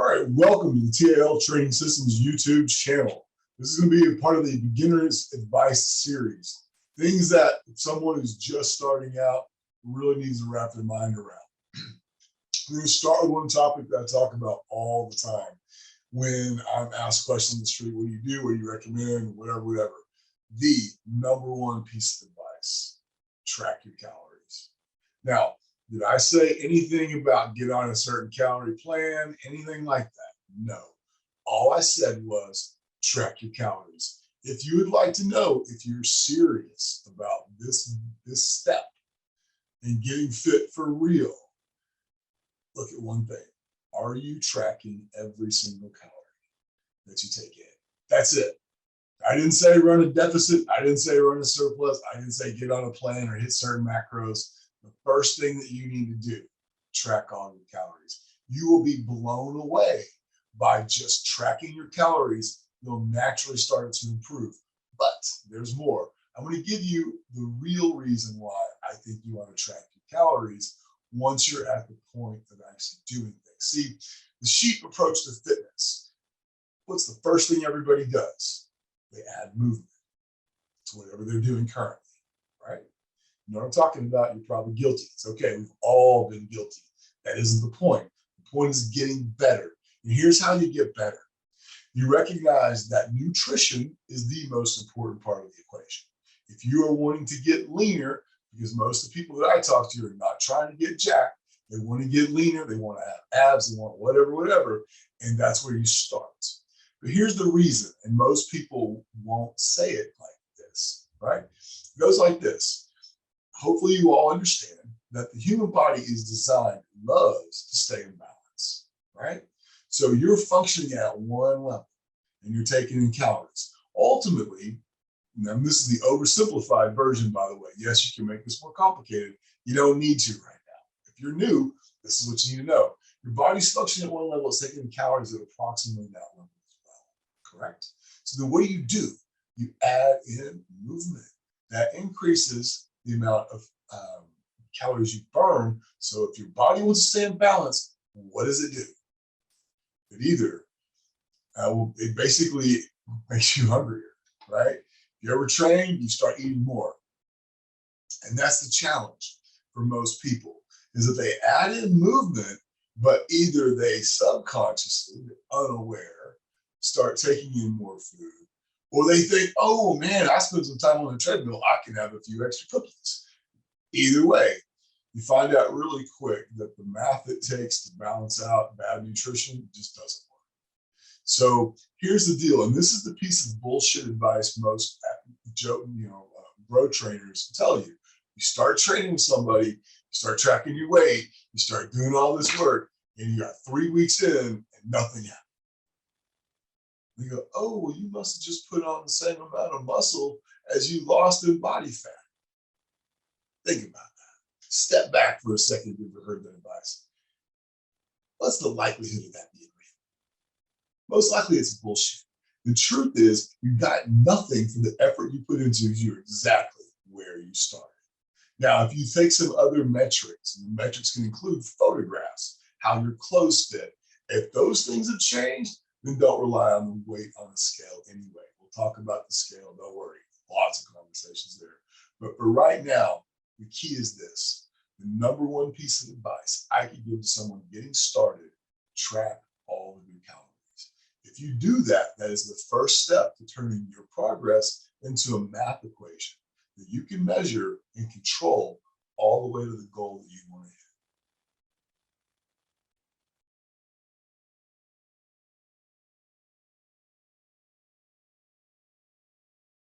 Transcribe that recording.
right, welcome to the TAL Training Systems YouTube channel. This is going to be a part of the Beginner's Advice series. Things that someone who's just starting out really needs to wrap their mind around. We're going to start with one topic that I talk about all the time when I'm asked questions on the street. What do you do? What do you recommend? Whatever. The number one piece of advice: track your calories. Now, did I say anything about get on a certain calorie plan, anything like that? No. All I said was track your calories. If you would like to know if you're serious about this step and getting fit for real, look at one thing. Are you tracking every single calorie that you take in? That's it. I didn't say run a deficit. I didn't say run a surplus. I didn't say get on a plan or hit certain macros. The first thing that you need to do, track all your calories. You will be blown away by just tracking your calories. You'll naturally start to improve. But there's more. I'm going to give you the real reason why I think you want to track your calories once you're at the point of actually doing things. See, the sheep approach to fitness. What's the first thing everybody does? They add movement to whatever they're doing currently, right? You know what I'm talking about? You're probably guilty. It's okay. We've all been guilty. That isn't the point. The point is getting better. And here's how you get better. You recognize that nutrition is the most important part of the equation. If you are wanting to get leaner, because most of the people that I talk to are not trying to get jacked, they want to get leaner, they want to have abs, they want whatever, and that's where you start. But here's the reason, and most people won't say it like this, right? It goes like this. Hopefully you all understand that the human body is designed, loves to stay in balance, right? So you're functioning at one level and you're taking in calories. Ultimately, and this is the oversimplified version, by the way. Yes, you can make this more complicated. You don't need to right now. If you're new, this is what you need to know. Your body's functioning at one level, it's taking in calories at approximately that level as well, correct? So then what do? You add in movement. That increases the amount of calories you burn. So if your body wants to stay in balance, what does it do? It either, it basically makes you hungrier, right? If you ever train, you start eating more. And that's the challenge for most people, is that they add in movement, but either they subconsciously, unaware, start taking in more food, or they think, oh man, I spent some time on the treadmill, I can have a few extra cookies. Either way, you find out really quick that the math it takes to balance out bad nutrition just doesn't work. So here's the deal, and this is the piece of bullshit advice most bro trainers tell you. You start training somebody, you start tracking your weight, you start doing all this work, and you got 3 weeks in and nothing happened. You go, oh, well, you must have just put on the same amount of muscle as you lost in body fat. Think about that. Step back for a second if you've ever heard that advice. What's the likelihood of that being real? Most likely it's bullshit. The truth is you got nothing for the effort you put into it. You're exactly where you started. Now, if you take some other metrics, and the metrics can include photographs, how your clothes fit. If those things have changed, then don't rely on the weight on the scale anyway. We'll talk about the scale, don't worry. Lots of conversations there. But for right now, the key is this. The number one piece of advice I could give to someone getting started: track all of your calories. If you do that, that is the first step to turning your progress into a math equation that you can measure and control all the way to the goal that you want to hit.